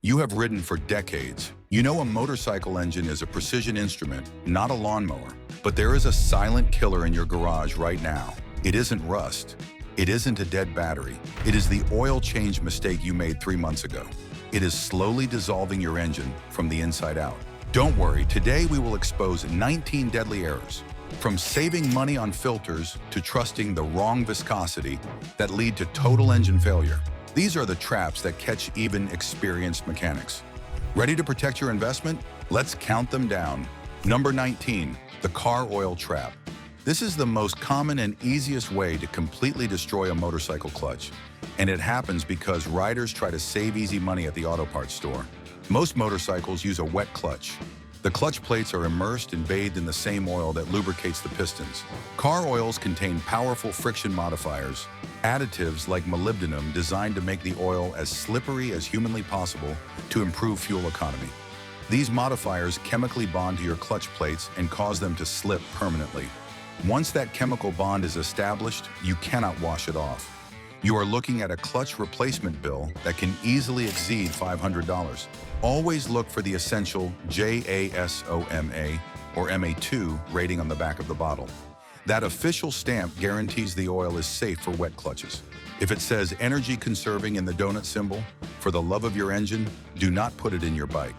You have ridden for decades. You know a motorcycle engine is a precision instrument, not a lawnmower. But there is a silent killer in your garage right now. It isn't rust. It isn't a dead battery. It is the oil change mistake you made 3 months ago. It is slowly dissolving your engine from the inside out. Don't worry, today we will expose 19 deadly errors. From saving money on filters to trusting the wrong viscosity that lead to total engine failure. These are the traps that catch even experienced mechanics. Ready to protect your investment? Let's count them down. Number 19, the car oil trap. This is the most common and easiest way to completely destroy a motorcycle clutch. And it happens because riders try to save easy money at the auto parts store. Most motorcycles use a wet clutch. The clutch plates are immersed and bathed in the same oil that lubricates the pistons. Car oils contain powerful friction modifiers, additives like molybdenum designed to make the oil as slippery as humanly possible to improve fuel economy. These modifiers chemically bond to your clutch plates and cause them to slip permanently. Once that chemical bond is established, you cannot wash it off. You are looking at a clutch replacement bill that can easily exceed $500. Always look for the essential JASOMA or MA2 rating on the back of the bottle. That official stamp guarantees the oil is safe for wet clutches. If it says energy conserving in the donut symbol, for the love of your engine, do not put it in your bike.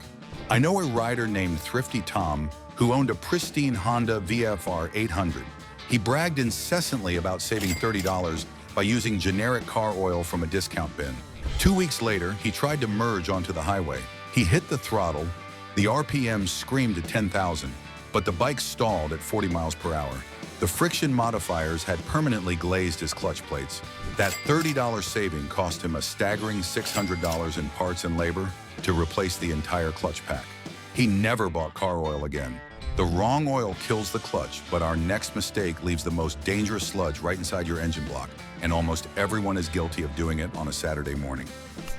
I know a rider named Thrifty Tom who owned a pristine Honda VFR 800. He bragged incessantly about saving $30 by using generic car oil from a discount bin. 2 weeks later, he tried to merge onto the highway. He hit the throttle, the RPM screamed at 10,000, but the bike stalled at 40 miles per hour. The friction modifiers had permanently glazed his clutch plates. That $30 saving cost him a staggering $600 in parts and labor to replace the entire clutch pack. He never bought car oil again. The wrong oil kills the clutch, but our next mistake leaves the most dangerous sludge right inside your engine block, and almost everyone is guilty of doing it on a Saturday morning.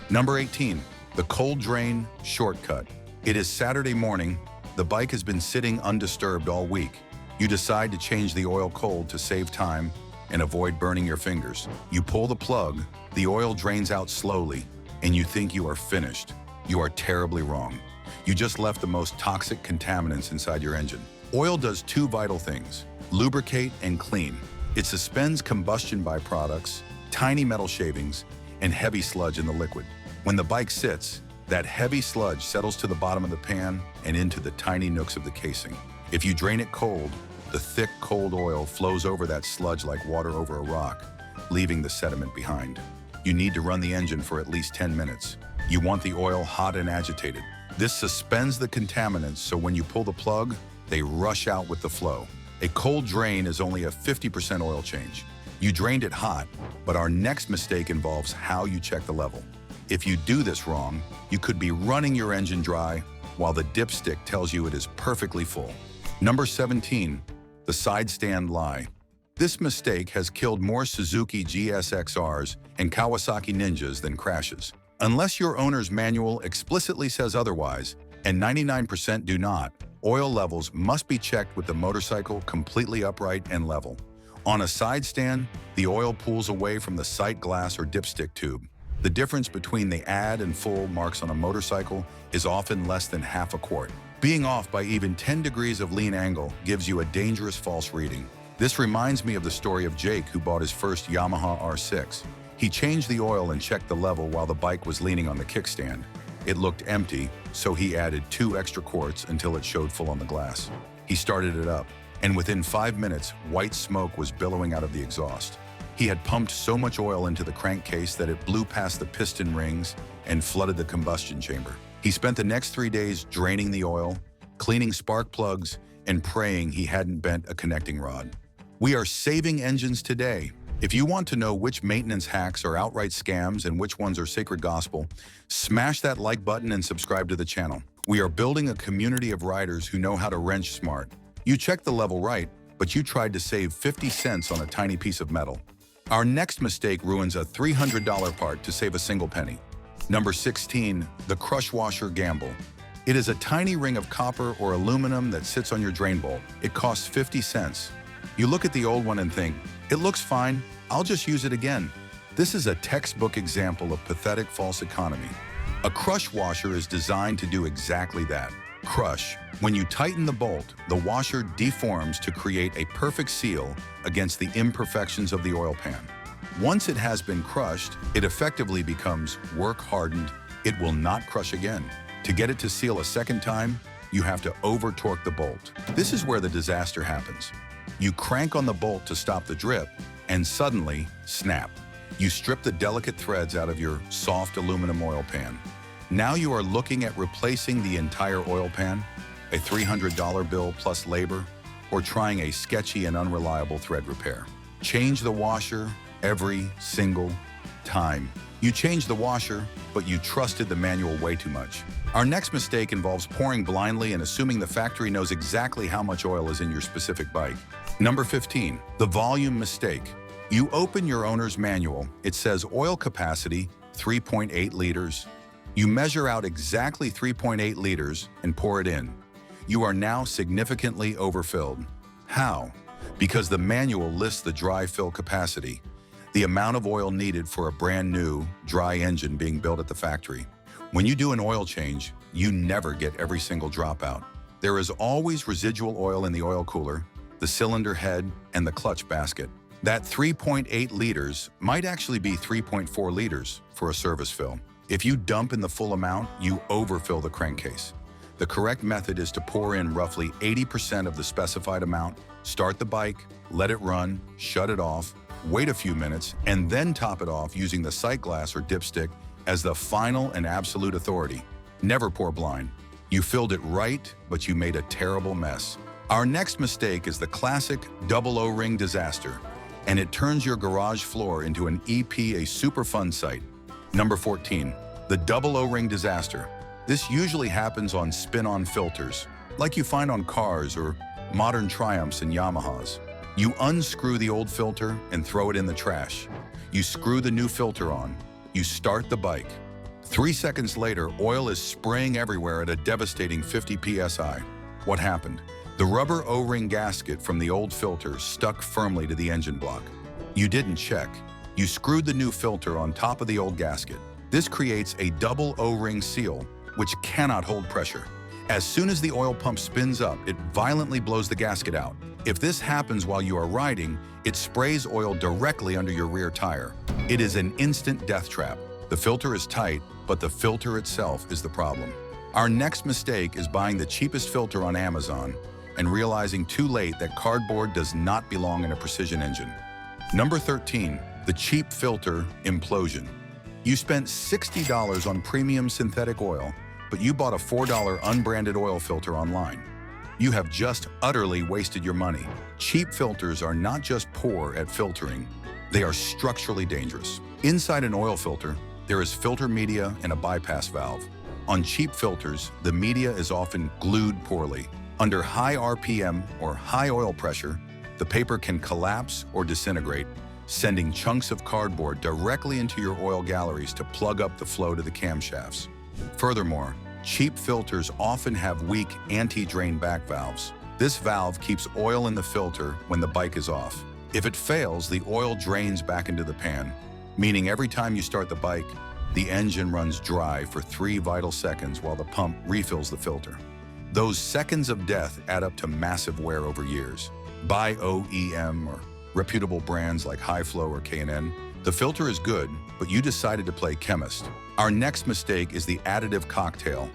Number 18, the cold drain shortcut. It is Saturday morning. The bike has been sitting undisturbed all week. You decide to change the oil cold to save time and avoid burning your fingers. You pull the plug, the oil drains out slowly, and you think you are finished. You are terribly wrong. You just left the most toxic contaminants inside your engine. Oil does two vital things: lubricate and clean. It suspends combustion byproducts, tiny metal shavings, and heavy sludge in the liquid. When the bike sits, that heavy sludge settles to the bottom of the pan and into the tiny nooks of the casing. If you drain it cold, the thick, cold oil flows over that sludge like water over a rock, leaving the sediment behind. You need to run the engine for at least 10 minutes. You want the oil hot and agitated. This suspends the contaminants, so when you pull the plug, they rush out with the flow. A cold drain is only a 50% oil change. You drained it hot, but our next mistake involves how you check the level. If you do this wrong, you could be running your engine dry while the dipstick tells you it is perfectly full. Number 17, the side stand lie. This mistake has killed more Suzuki GSXRs and Kawasaki Ninjas than crashes. Unless your owner's manual explicitly says otherwise, and 99% do not, oil levels must be checked with the motorcycle completely upright and level. On a side stand, the oil pools away from the sight glass or dipstick tube. The difference between the add and full marks on a motorcycle is often less than half a quart. Being off by even 10 degrees of lean angle gives you a dangerous false reading. This reminds me of the story of Jake, who bought his first Yamaha R6. He changed the oil and checked the level while the bike was leaning on the kickstand. It looked empty, so he added 2 extra quarts until it showed full on the glass. He started it up, and within 5 minutes, white smoke was billowing out of the exhaust. He had pumped so much oil into the crankcase that it blew past the piston rings and flooded the combustion chamber. He spent the next 3 days draining the oil, cleaning spark plugs, and praying he hadn't bent a connecting rod. We are saving engines today. If you want to know which maintenance hacks are outright scams and which ones are sacred gospel, smash that like button and subscribe to the channel. We are building a community of riders who know how to wrench smart. You checked the level right, but you tried to save 50 cents on a tiny piece of metal. Our next mistake ruins a $300 part to save a single penny. Number 16, the crush washer gamble. It is a tiny ring of copper or aluminum that sits on your drain bolt. It costs 50 cents. You look at the old one and think, it looks fine, I'll just use it again. This is a textbook example of pathetic false economy. A crush washer is designed to do exactly that. Crush. When you tighten the bolt, the washer deforms to create a perfect seal against the imperfections of the oil pan. Once it has been crushed, it effectively becomes work-hardened. It will not crush again. To get it to seal a second time, you have to over-torque the bolt. This is where the disaster happens. You crank on the bolt to stop the drip, and suddenly, snap. You strip the delicate threads out of your soft aluminum oil pan. Now you are looking at replacing the entire oil pan, a $300 bill plus labor, or trying a sketchy and unreliable thread repair. Change the washer every single time. You changed the washer, but you trusted the manual way too much. Our next mistake involves pouring blindly and assuming the factory knows exactly how much oil is in your specific bike. Number 15, the volume mistake. You open your owner's manual. It says oil capacity, 3.8 liters. You measure out exactly 3.8 liters and pour it in. You are now significantly overfilled. How? Because the manual lists the dry fill capacity, the amount of oil needed for a brand new, dry engine being built at the factory. When you do an oil change, you never get every single drop out. There is always residual oil in the oil cooler, the cylinder head, and the clutch basket. That 3.8 liters might actually be 3.4 liters for a service fill. If you dump in the full amount, you overfill the crankcase. The correct method is to pour in roughly 80% of the specified amount, start the bike, let it run, shut it off, wait a few minutes, and then top it off using the sight glass or dipstick as the final and absolute authority. Never pour blind. You filled it right, but you made a terrible mess. Our next mistake is the classic double O-ring disaster, and it turns your garage floor into an EP, a super fun site. Number 14, the double O-ring disaster. This usually happens on spin-on filters, like you find on cars or modern Triumphs and Yamahas. You unscrew the old filter and throw it in the trash. You screw the new filter on. You start the bike. 3 seconds later, oil is spraying everywhere at a devastating 50 psi. What happened? The rubber O-ring gasket from the old filter stuck firmly to the engine block. You didn't check. You screwed the new filter on top of the old gasket. This creates a double O-ring seal, which cannot hold pressure. As soon as the oil pump spins up, it violently blows the gasket out. If this happens while you are riding, it sprays oil directly under your rear tire. It is an instant death trap. The filter is tight, but the filter itself is the problem. Our next mistake is buying the cheapest filter on Amazon and realizing too late that cardboard does not belong in a precision engine. Number 13, the cheap filter implosion. You spent $60 on premium synthetic oil, but you bought a $4 unbranded oil filter online. You have just utterly wasted your money. Cheap filters are not just poor at filtering, they are structurally dangerous. Inside an oil filter, there is filter media and a bypass valve. On cheap filters, the media is often glued poorly. Under high RPM or high oil pressure, the paper can collapse or disintegrate, sending chunks of cardboard directly into your oil galleries to plug up the flow to the camshafts. Furthermore, cheap filters often have weak anti-drain back valves. This valve keeps oil in the filter when the bike is off. If it fails, the oil drains back into the pan, meaning every time you start the bike, the engine runs dry for 3 vital seconds while the pump refills the filter. Those seconds of death add up to massive wear over years. Buy OEM or reputable brands like High Flow or K&N. The filter is good, but you decided to play chemist. Our next mistake is the additive cocktail,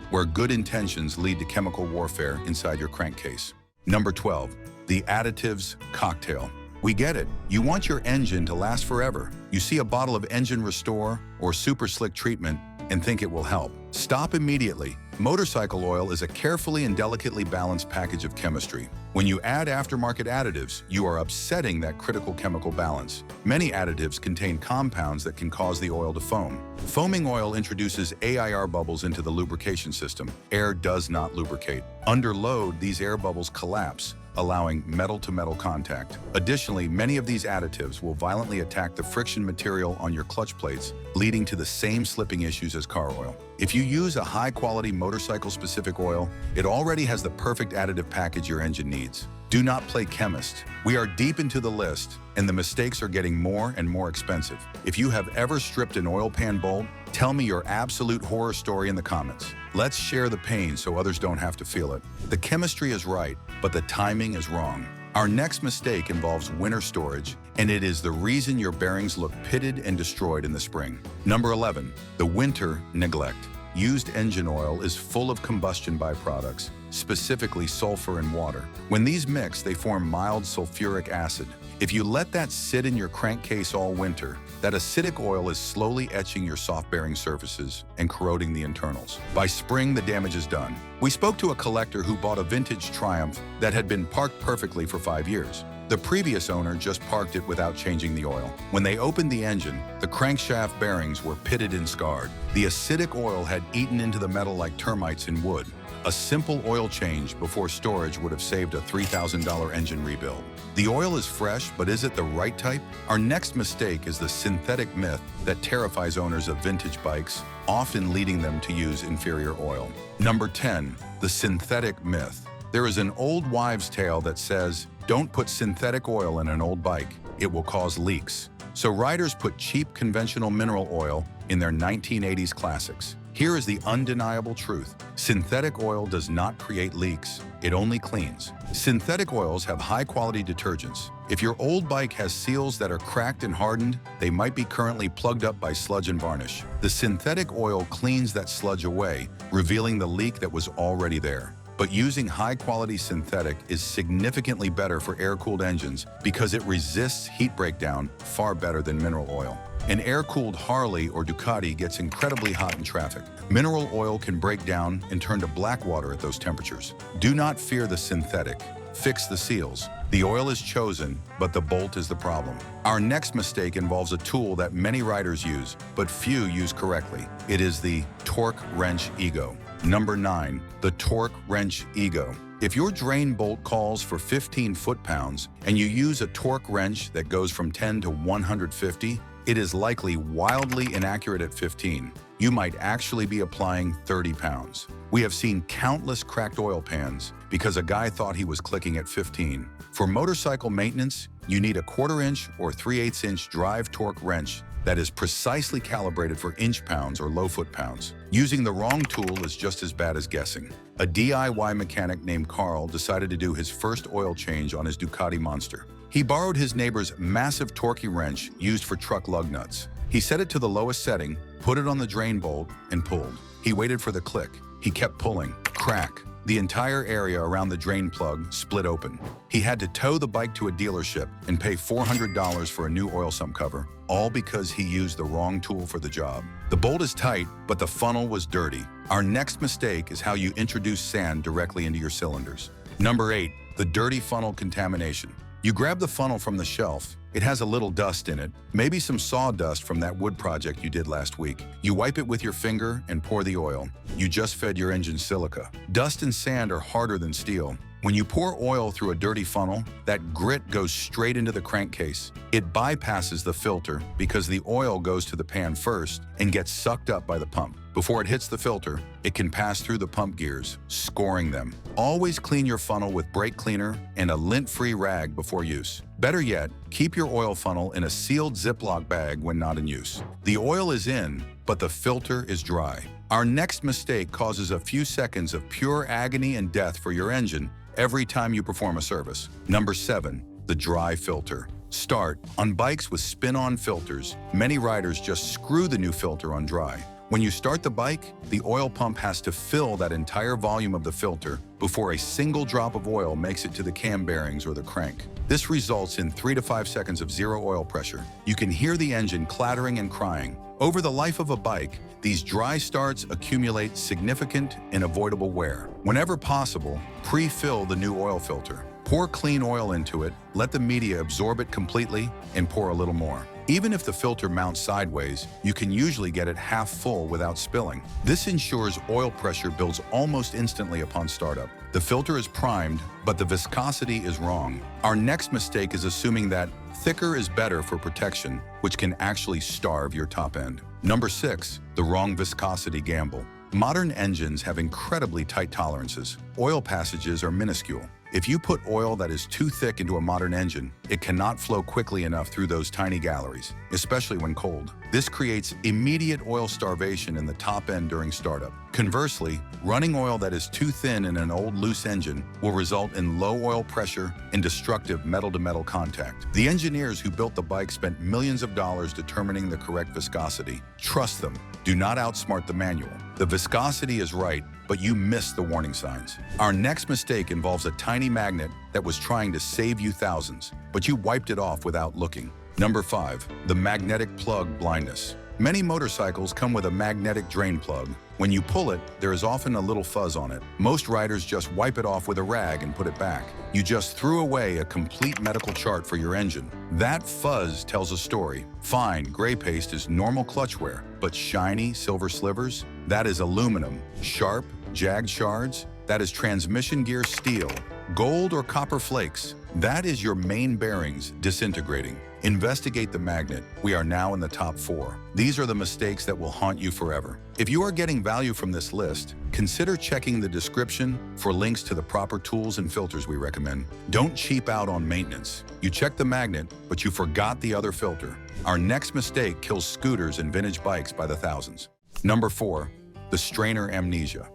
where good intentions lead to chemical warfare inside your crankcase. Number 12, the additives cocktail. We get it. You want your engine to last forever. You see a bottle of Engine Restore or Super Slick treatment and think it will help. Stop immediately. Motorcycle oil is a carefully and delicately balanced package of chemistry. When you add aftermarket additives, you are upsetting that critical chemical balance. Many additives contain compounds that can cause the oil to foam. Foaming oil introduces AIR bubbles into the lubrication system. Air does not lubricate. Under load, these air bubbles collapse, allowing metal-to-metal contact. Additionally, many of these additives will violently attack the friction material on your clutch plates, leading to the same slipping issues as car oil. If you use a high-quality motorcycle-specific oil, it already has the perfect additive package your engine needs. Do not play chemist. We are deep into the list, and the mistakes are getting more and more expensive. If you have ever stripped an oil pan bolt, Tell me your absolute horror story in the comments. Let's share the pain so others don't have to feel it. The chemistry is right, but the timing is wrong. Our next mistake involves winter storage, and it is the reason your bearings look pitted and destroyed in the spring. Number 11, the winter neglect. Used engine oil is full of combustion byproducts, specifically sulfur and water. When these mix, they form mild sulfuric acid. If you let that sit in your crankcase all winter, that acidic oil is slowly etching your soft bearing surfaces and corroding the internals. By spring, the damage is done. We spoke to a collector who bought a vintage Triumph that had been parked perfectly for 5 years. The previous owner just parked it without changing the oil. When they opened the engine, the crankshaft bearings were pitted and scarred. The acidic oil had eaten into the metal like termites in wood. A simple oil change before storage would have saved a $3,000 engine rebuild. The oil is fresh, but is it the right type? Our next mistake is the synthetic myth that terrifies owners of vintage bikes, often leading them to use inferior oil. Number 10, the synthetic myth. There is an old wives' tale that says, don't put synthetic oil in an old bike, it will cause leaks. So riders put cheap conventional mineral oil in their 1980s classics. Here is the undeniable truth. Synthetic oil does not create leaks, it only cleans. Synthetic oils have high-quality detergents. If your old bike has seals that are cracked and hardened, they might be currently plugged up by sludge and varnish. The synthetic oil cleans that sludge away, revealing the leak that was already there. But using high-quality synthetic is significantly better for air-cooled engines because it resists heat breakdown far better than mineral oil. An air-cooled Harley or Ducati gets incredibly hot in traffic. Mineral oil can break down and turn to black water at those temperatures. Do not fear the synthetic. Fix the seals. The oil is chosen, but the bolt is the problem. Our next mistake involves a tool that many riders use, but few use correctly. It is the torque wrench ego. Number 9, the torque wrench ego. If your drain bolt calls for 15 foot-pounds and you use a torque wrench that goes from 10 to 150, it is likely wildly inaccurate at 15. You might actually be applying 30 pounds. We have seen countless cracked oil pans because a guy thought he was clicking at 15. For motorcycle maintenance, you need a 1/4 inch or 3/8 inch drive torque wrench that is precisely calibrated for inch-pounds or low foot-pounds. Using the wrong tool is just as bad as guessing. A DIY mechanic named Carl decided to do his first oil change on his Ducati Monster. He borrowed his neighbor's massive torquey wrench used for truck lug nuts. He set it to the lowest setting, put it on the drain bolt, and pulled. He waited for the click. He kept pulling. Crack. The entire area around the drain plug split open. He had to tow the bike to a dealership and pay $400 for a new oil sump cover, all because he used the wrong tool for the job. The bolt is tight, but the funnel was dirty. Our next mistake is how you introduce sand directly into your cylinders. Number 8, the dirty funnel contamination. You grab the funnel from the shelf. It has a little dust in it, maybe some sawdust from that wood project you did last week. You wipe it with your finger and pour the oil. You just fed your engine silica. Dust and sand are harder than steel. When you pour oil through a dirty funnel, that grit goes straight into the crankcase. It bypasses the filter because the oil goes to the pan first and gets sucked up by the pump. Before it hits the filter, it can pass through the pump gears, scoring them. Always clean your funnel with brake cleaner and a lint-free rag before use. Better yet, keep your oil funnel in a sealed Ziploc bag when not in use. The oil is in, but the filter is dry. Our next mistake causes a few seconds of pure agony and death for your engine every time you perform a service. Number 7, the dry filter. Start. On bikes with spin-on filters, many riders just screw the new filter on dry. When you start the bike, the oil pump has to fill that entire volume of the filter before a single drop of oil makes it to the cam bearings or the crank. This results in 3 to 5 seconds of zero oil pressure. You can hear the engine clattering and crying. Over the life of a bike, these dry starts accumulate significant and avoidable wear. Whenever possible, pre-fill the new oil filter. Pour clean oil into it, let the media absorb it completely, and pour a little more. Even if the filter mounts sideways, you can usually get it half full without spilling. This ensures oil pressure builds almost instantly upon startup. The filter is primed, but the viscosity is wrong. Our next mistake is assuming that thicker is better for protection, which can actually starve your top end. Number 6, the wrong viscosity gamble. Modern engines have incredibly tight tolerances. Oil passages are minuscule. If you put oil that is too thick into a modern engine, it cannot flow quickly enough through those tiny galleries, especially when cold. This creates immediate oil starvation in the top end during startup. Conversely, running oil that is too thin in an old loose engine will result in low oil pressure and destructive metal-to-metal contact. The engineers who built the bike spent millions of dollars determining the correct viscosity. Trust them. Do not outsmart the manual. The viscosity is right, but you missed the warning signs. Our next mistake involves a tiny magnet that was trying to save you thousands, but you wiped it off without looking. Number 5, the magnetic plug blindness. Many motorcycles come with a magnetic drain plug. When you pull it, there is often a little fuzz on it. Most riders just wipe it off with a rag and put it back. You just threw away a complete medical chart for your engine. That fuzz tells a story. Fine, gray paste is normal clutch wear, but shiny silver slivers? That is aluminum. Sharp, jagged shards? That is transmission gear steel. Gold or copper flakes? That is your main bearings disintegrating. Investigate the magnet. We are now in the top 4. These are the mistakes that will haunt you forever. If you are getting value from this list, consider checking the description for links to the proper tools and filters we recommend. Don't cheap out on maintenance. You checked the magnet, but you forgot the other filter. Our next mistake kills scooters and vintage bikes by the thousands. Number 4, the strainer amnesia.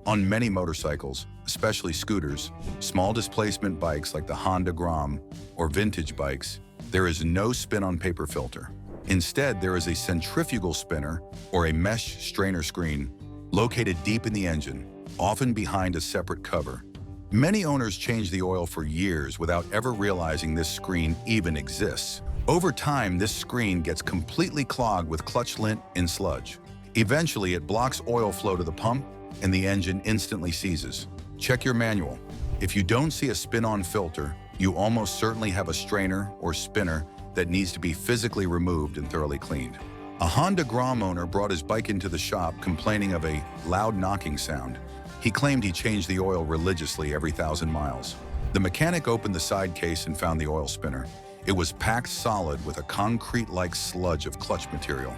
On many motorcycles, especially scooters, small displacement bikes like the Honda Grom, or vintage bikes, there is no spin-on-paper filter. Instead, there is a centrifugal spinner or a mesh strainer screen located deep in the engine, often behind a separate cover. Many owners change the oil for years without ever realizing this screen even exists. Over time, this screen gets completely clogged with clutch lint and sludge. Eventually, it blocks oil flow to the pump, and the engine instantly seizes. Check your manual. If you don't see a spin-on filter, you almost certainly have a strainer or spinner that needs to be physically removed and thoroughly cleaned. A Honda Grom owner brought his bike into the shop complaining of a loud knocking sound. He claimed he changed the oil religiously every 1,000 miles. The mechanic opened the side case and found the oil spinner. It was packed solid with a concrete-like sludge of clutch material.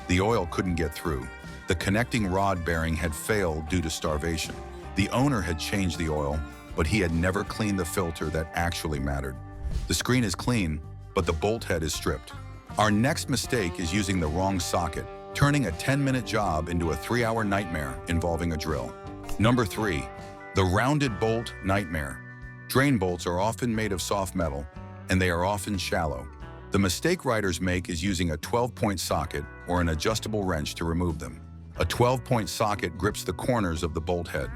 The oil couldn't get through. The connecting rod bearing had failed due to starvation. The owner had changed the oil, but he had never cleaned the filter that actually mattered. The screen is clean, but the bolt head is stripped. Our next mistake is using the wrong socket, turning a 10-minute job into a 3-hour nightmare involving a drill. Number 3, the rounded bolt nightmare. Drain bolts are often made of soft metal, and they are often shallow. The mistake riders make is using a 12-point socket or an adjustable wrench to remove them. A 12-point socket grips the corners of the bolt head.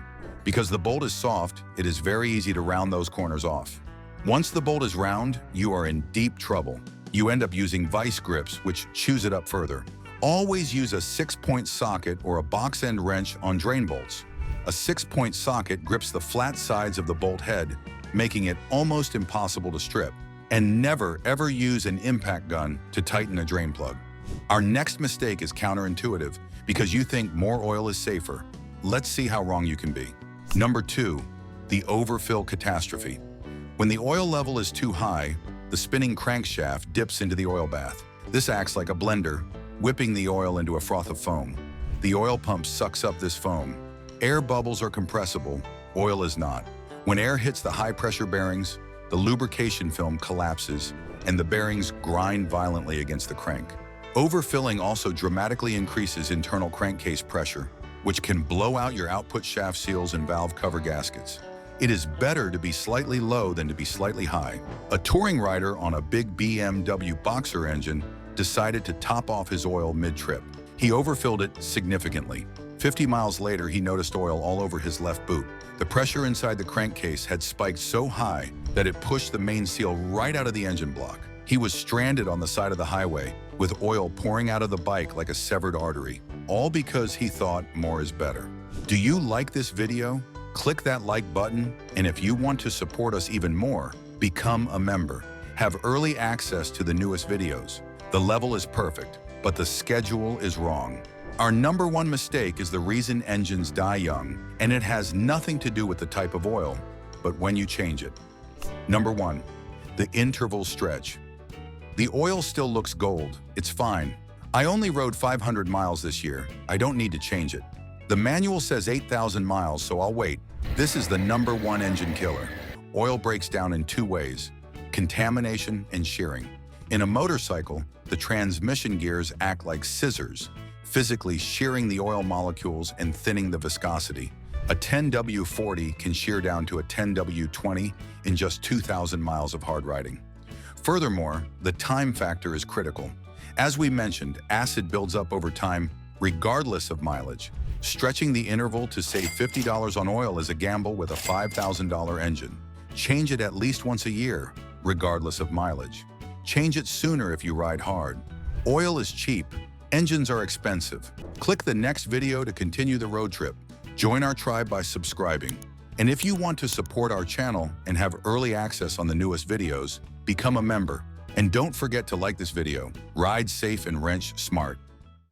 Because the bolt is soft, it is very easy to round those corners off. Once the bolt is round, you are in deep trouble. You end up using vice grips, which chews it up further. Always use a 6-point socket or a box end wrench on drain bolts. A 6-point socket grips the flat sides of the bolt head, making it almost impossible to strip. And never, ever use an impact gun to tighten a drain plug. Our next mistake is counterintuitive because you think more oil is safer. Let's see how wrong you can be. Number 2, the overfill catastrophe. When the oil level is too high, the spinning crankshaft dips into the oil bath. This acts like a blender, whipping the oil into a froth of foam. The oil pump sucks up this foam. Air bubbles are compressible, oil is not. When air hits the high-pressure bearings, the lubrication film collapses, and the bearings grind violently against the crank. Overfilling also dramatically increases internal crankcase pressure, which can blow out your output shaft seals and valve cover gaskets. It is better to be slightly low than to be slightly high. A touring rider on a big BMW Boxer engine decided to top off his oil mid-trip. He overfilled it significantly. 50 miles later, he noticed oil all over his left boot. The pressure inside the crankcase had spiked so high that it pushed the main seal right out of the engine block. He was stranded on the side of the highway, with oil pouring out of the bike like a severed artery, all because he thought more is better. Do you like this video? Click that like button, and if you want to support us even more, become a member. Have early access to the newest videos. The level is perfect, but the schedule is wrong. Our number 1 mistake is the reason engines die young, and it has nothing to do with the type of oil, but when you change it. Number 1, the interval stretch. The oil still looks gold. It's fine. I only rode 500 miles this year. I don't need to change it. The manual says 8,000 miles, so I'll wait. This is the #1 engine killer. Oil breaks down in two ways: contamination and shearing. In a motorcycle, the transmission gears act like scissors, physically shearing the oil molecules and thinning the viscosity. A 10W40 can shear down to a 10W20 in just 2,000 miles of hard riding. Furthermore, the time factor is critical. As we mentioned, acid builds up over time, regardless of mileage. Stretching the interval to save $50 on oil is a gamble with a $5,000 engine. Change it at least once a year, regardless of mileage. Change it sooner if you ride hard. Oil is cheap. Engines are expensive. Click the next video to continue the road trip. Join our tribe by subscribing. And if you want to support our channel and have early access on the newest videos, become a member. And don't forget to like this video. Ride safe and wrench smart.